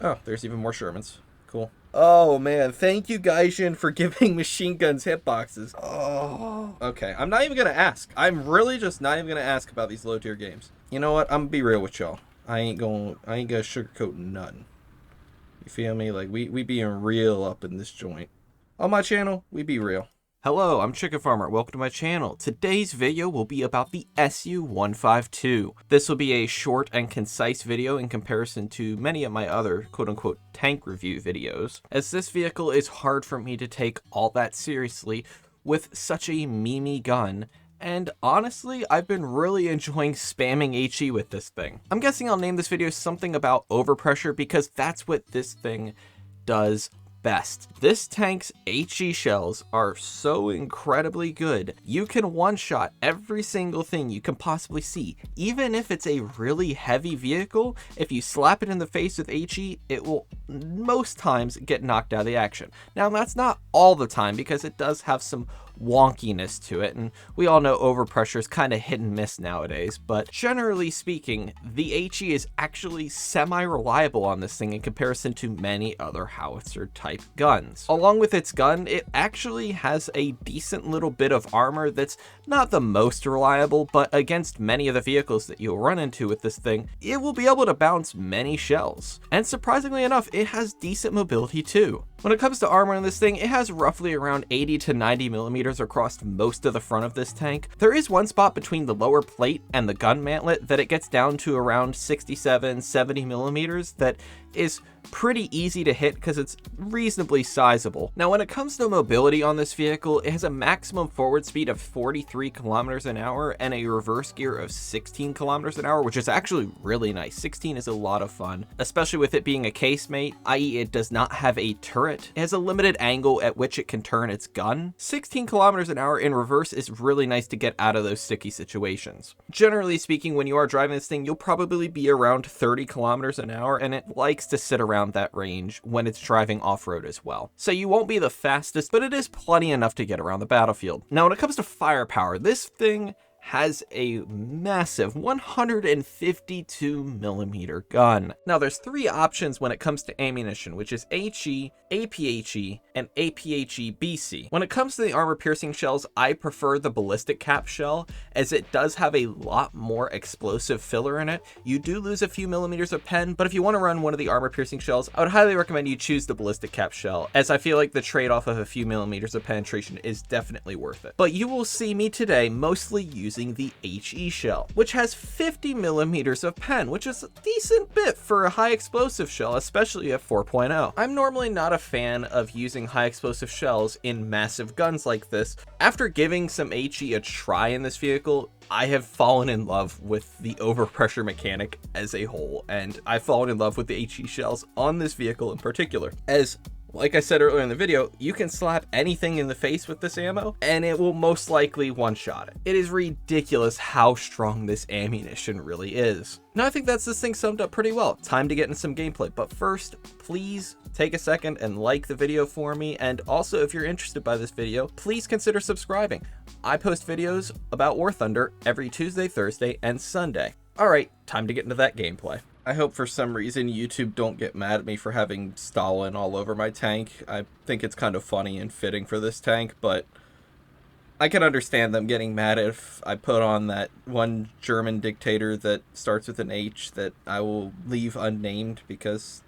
Oh, there's even more Shermans. Cool. Oh man, thank you Gaijin for giving machine guns hitboxes. Oh. Okay, I'm not even gonna ask. I'm really just not even gonna ask about these low tier games. You know what? I'm gonna be real with y'all. I ain't gonna sugarcoat nothing. You feel me? Like we being real up in this joint. On my channel, we be real. Hello, I'm Chicken Farmer. Welcome to my channel. Today's video will be about the SU-152. This will be a short and concise video in comparison to many of my other quote-unquote tank review videos, as this vehicle is hard for me to take all that seriously with such a memey gun. And honestly, I've been really enjoying spamming HE with this thing. I'm guessing I'll name this video something about overpressure because that's what this thing does best. This tank's HE shells are so incredibly good. You can one-shot every single thing you can possibly see. Even if it's a really heavy vehicle, if you slap it in the face with HE, it will most times get knocked out of the action. Now that's not all the time because it does have some wonkiness to it, and we all know overpressure is kind of hit and miss nowadays, but generally speaking, the HE is actually semi-reliable on this thing in comparison to many other howitzer type guns. Along with its gun, it actually has a decent little bit of armor that's not the most reliable, but against many of the vehicles that you'll run into with this thing, it will be able to bounce many shells. And surprisingly enough, it has decent mobility too. When it comes to armor in this thing, it has roughly around 80 to 90 millimeters across most of the front of this tank. There is one spot between the lower plate and the gun mantlet that it gets down to around 67, 70 millimeters that is pretty easy to hit because it's reasonably sizable. Now, when it comes to mobility on this vehicle, it has a maximum forward speed of 43 kilometers an hour and a reverse gear of 16 kilometers an hour, which is actually really nice. 16 is a lot of fun, especially with it being a casemate, i.e. it does not have a turret. It has a limited angle at which it can turn its gun. 16 kilometers an hour in reverse is really nice to get out of those sticky situations. Generally speaking, when you are driving this thing, you'll probably be around 30 kilometers an hour, and it likes to sit around that range when it's driving off-road as well. So you won't be the fastest, but it is plenty enough to get around the battlefield. Now, when it comes to firepower, this thing has a massive 152 millimeter gun. Now there's three options when it comes to ammunition, which is HE, APHE, and APHE BC. When it comes to the armor piercing shells, I prefer the ballistic cap shell as it does have a lot more explosive filler in it. You do lose a few millimeters of pen, but if you want to run one of the armor piercing shells, I would highly recommend you choose the ballistic cap shell, as I feel like the trade-off of a few millimeters of penetration is definitely worth it. But you will see me today mostly using the HE shell, which has 50 millimeters of pen, which is a decent bit for a high explosive shell, especially at 4.0. I'm normally not a fan of using high explosive shells in massive guns like this. After giving some HE a try in this vehicle, I have fallen in love with the overpressure mechanic as a whole, and I've fallen in love with the HE shells on this vehicle in particular, as like I said earlier in the video, you can slap anything in the face with this ammo, and it will most likely one-shot it. It is ridiculous how strong this ammunition really is. Now I think that's this thing summed up pretty well. Time to get in some gameplay, but first, please take a second and like the video for me, and also if you're interested by this video, please consider subscribing. I post videos about War Thunder every Tuesday, Thursday, and Sunday. Alright, time to get into that gameplay. I hope for some reason YouTube don't get mad at me for having Stalin all over my tank. I think it's kind of funny and fitting for this tank, but I can understand them getting mad if I put on that one German dictator that starts with an H that I will leave unnamed because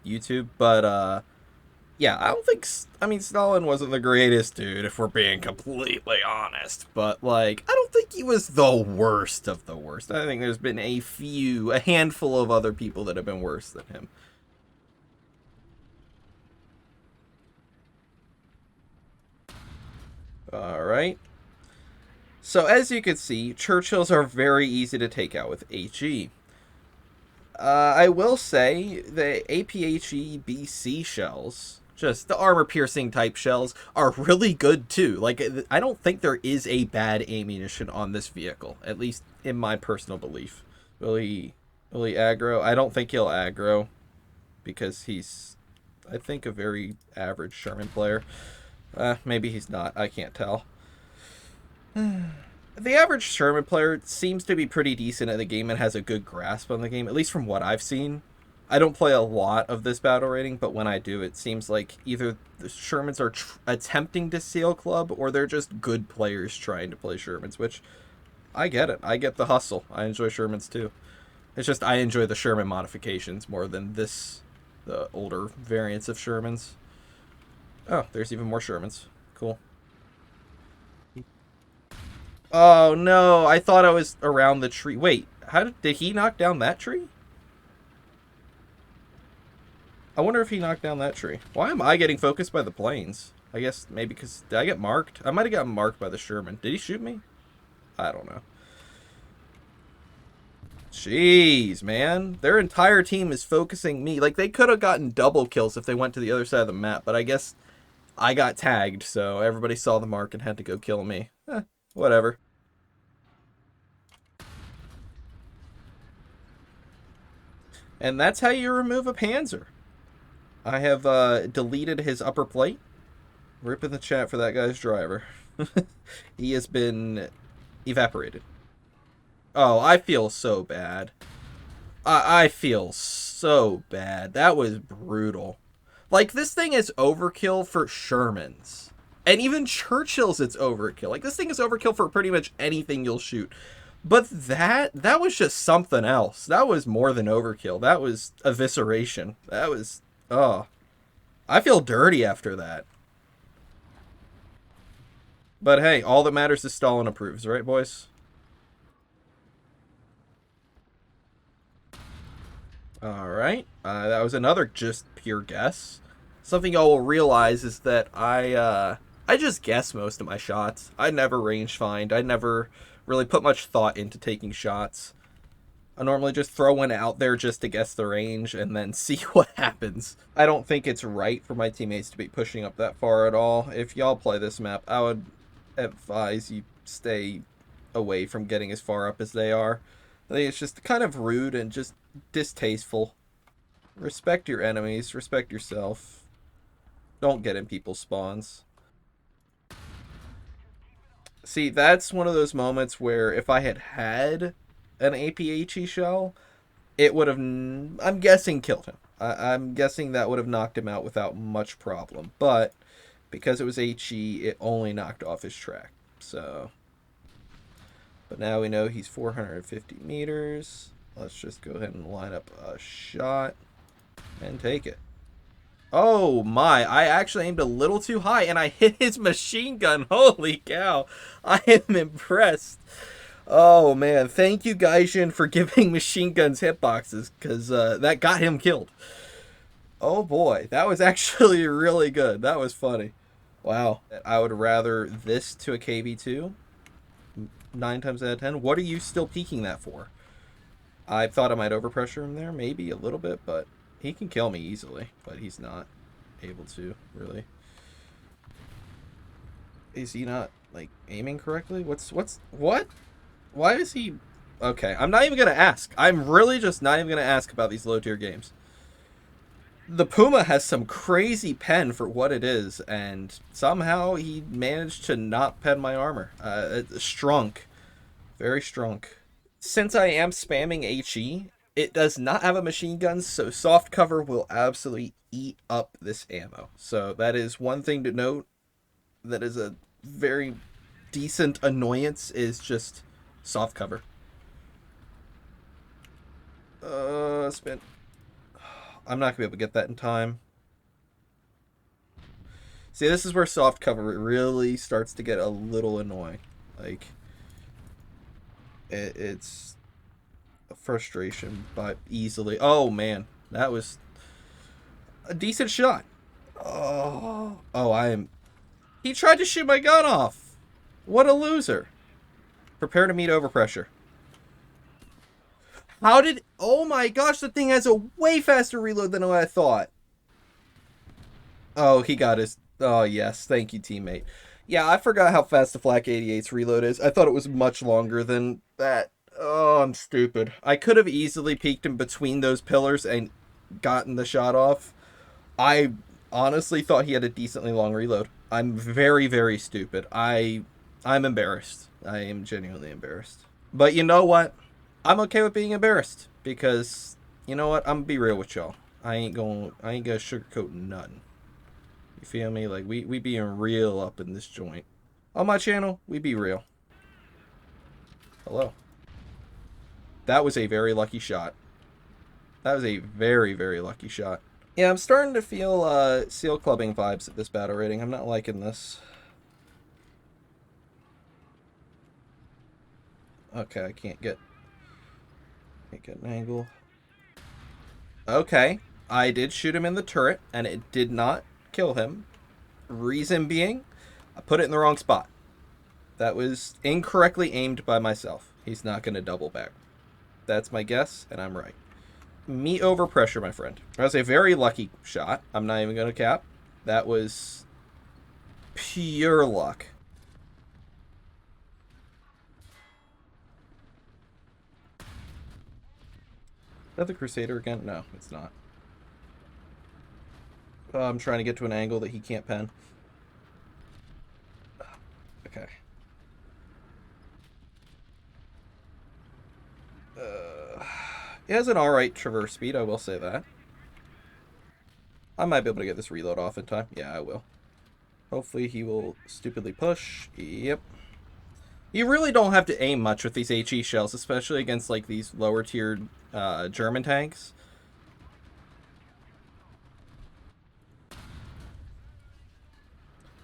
YouTube, but yeah, I don't think, I mean, Stalin wasn't the greatest dude, if we're being completely honest, but, like, I don't think he was the worst of the worst. I think there's been a handful of other people that have been worse than him. Alright. So, as you can see, Churchills are very easy to take out with HE. I will say the APHE BC shells, just the armor piercing type shells, are really good too. Like, I don't think there is a bad ammunition on this vehicle, at least in my personal belief. Will he aggro? I don't think he'll aggro because he's, I think, a very average Sherman player. Maybe he's not. I can't tell. The average Sherman player seems to be pretty decent at the game and has a good grasp on the game, at least from what I've seen. I don't play a lot of this battle rating, but when I do, it seems like either the Shermans are attempting to seal club, or they're just good players trying to play Shermans, which I get it. I get the hustle. I enjoy Shermans too. It's just I enjoy the Sherman modifications more than the older variants of Shermans. Oh, there's even more Shermans. Cool. Oh no, I thought I was around the tree. Wait, did he knock down that tree? I wonder if he knocked down that tree. Why am I getting focused by the planes? I guess maybe because... Did I get marked? I might have gotten marked by the Sherman. Did he shoot me? I don't know. Jeez, man. Their entire team is focusing me. Like, they could have gotten double kills if they went to the other side of the map, but I guess I got tagged, so everybody saw the mark and had to go kill me. Whatever. And that's how you remove a Panzer. I have deleted his upper plate. Rip in the chat for that guy's driver. He has been evaporated. Oh, I feel so bad. I feel so bad. That was brutal. Like, this thing is overkill for Shermans. And even Churchill's it's overkill. Like, this thing is overkill for pretty much anything you'll shoot. But that was just something else. That was more than overkill. That was evisceration. That was... Oh. I feel dirty after that. But hey, all that matters is Stalin approves, right, boys? Alright. That was another just pure guess. Something y'all will realize is that I just guess most of my shots. I never range find. I never really put much thought into taking shots. I normally just throw one out there just to guess the range and then see what happens. I don't think it's right for my teammates to be pushing up that far at all. If y'all play this map, I would advise you stay away from getting as far up as they are. I think it's just kind of rude and just distasteful. Respect your enemies, respect yourself. Don't get in people's spawns. See, that's one of those moments where if I had an APHE shell, it would have, I'm guessing, killed him. I'm guessing that would have knocked him out without much problem. But because it was HE, it only knocked off his track. So, but now we know he's 450 meters. Let's just go ahead and line up a shot and take it. Oh my, I actually aimed a little too high and I hit his machine gun. Holy cow. I am impressed. Oh man, thank you Gaijin for giving machine guns hitboxes, because that got him killed. Oh boy, that was actually really good. That was funny. Wow. I would rather this to a KV2 9 times out of 10. What are you still peeking that for? I thought I might overpressure him there, maybe a little bit, but he can kill me easily, but he's not able to, really. Is he not, like, aiming correctly? What? Why is he... Okay, I'm not even going to ask. I'm really just not even going to ask about these low-tier games. The Puma has some crazy pen for what it is, and somehow he managed to not pen my armor. Strunk. Very strunk. Since I am spamming HE, it does not have a machine gun, so soft cover will absolutely eat up this ammo. So that is one thing to note. That is a very decent annoyance, is just soft cover. Spin. I'm not gonna be able to get that in time. See, this is where soft cover really starts to get a little annoying. Like, it's a frustration, but easily. Oh man, that was a decent shot. Oh, he tried to shoot my gun off. What a loser. Prepare to meet overpressure. Oh my gosh, the thing has a way faster reload than what I thought. Oh, he got his... Oh, yes. Thank you, teammate. Yeah, I forgot how fast the Flak 88's reload is. I thought it was much longer than that. Oh, I'm stupid. I could have easily peeked him between those pillars and gotten the shot off. I honestly thought he had a decently long reload. I'm very, very stupid. I'm embarrassed. I am genuinely embarrassed. But you know what? I'm okay with being embarrassed, because You know what? I'm gonna be real with y'all. I ain't gonna sugarcoat nothing. You feel me? Like, we being real up in this joint. On my channel, we be real. Hello. That was a very lucky shot. That was a very, very lucky shot. Yeah, I'm starting to feel seal clubbing vibes at this battle rating. I'm not liking this. Okay, I can't get an angle. Okay, I did shoot him in the turret, and it did not kill him. Reason being, I put it in the wrong spot. That was incorrectly aimed by myself. He's not going to double back. That's my guess, and I'm right. Me overpressure, my friend. That was a very lucky shot. I'm not even going to cap. That was pure luck. Is that the Crusader again? No, it's not. I'm trying to get to an angle that he can't pen. Okay. He has an alright traverse speed, I will say that. I might be able to get this reload off in time. Yeah, I will. Hopefully he will stupidly push. Yep. You really don't have to aim much with these HE shells, especially against like these lower tiered German tanks.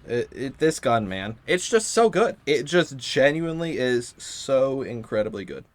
This gun, man, it's just so good. It just genuinely is so incredibly good.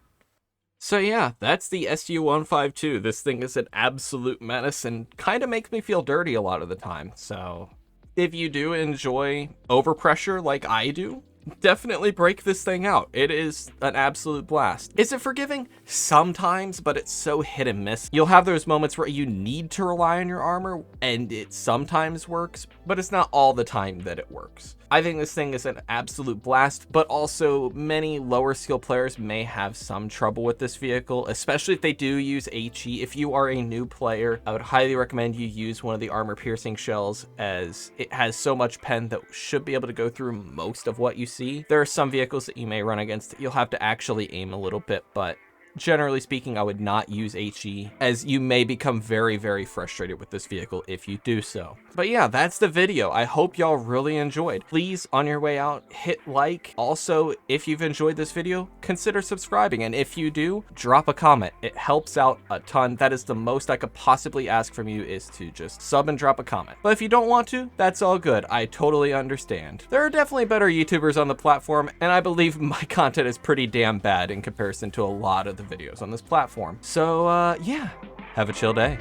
So yeah, that's the SU-152. This thing is an absolute menace and kind of makes me feel dirty a lot of the time. So if you do enjoy Overpressure like I do, definitely break this thing out. It is an absolute blast. Is it forgiving? Sometimes, but it's so hit and miss. You'll have those moments where you need to rely on your armor, and it sometimes works, but it's not all the time that it works. I think this thing is an absolute blast, but also many lower skill players may have some trouble with this vehicle, especially if they do use HE. If you are a new player, I would highly recommend you use one of the armor piercing shells, as it has so much pen that should be able to go through most of what you see. There are some vehicles that you may run against that you'll have to actually aim a little bit, but generally speaking, I would not use HE, as you may become very, very frustrated with this vehicle if you do so. But yeah, that's the video. I hope y'all really enjoyed. Please, on your way out, hit like. Also, if you've enjoyed this video, consider subscribing. And if you do, drop a comment. It helps out a ton. That is the most I could possibly ask from you, is to just sub and drop a comment. But if you don't want to, that's all good. I totally understand. There are definitely better YouTubers on the platform, and I believe my content is pretty damn bad in comparison to a lot of the videos on this platform. So yeah, have a chill day.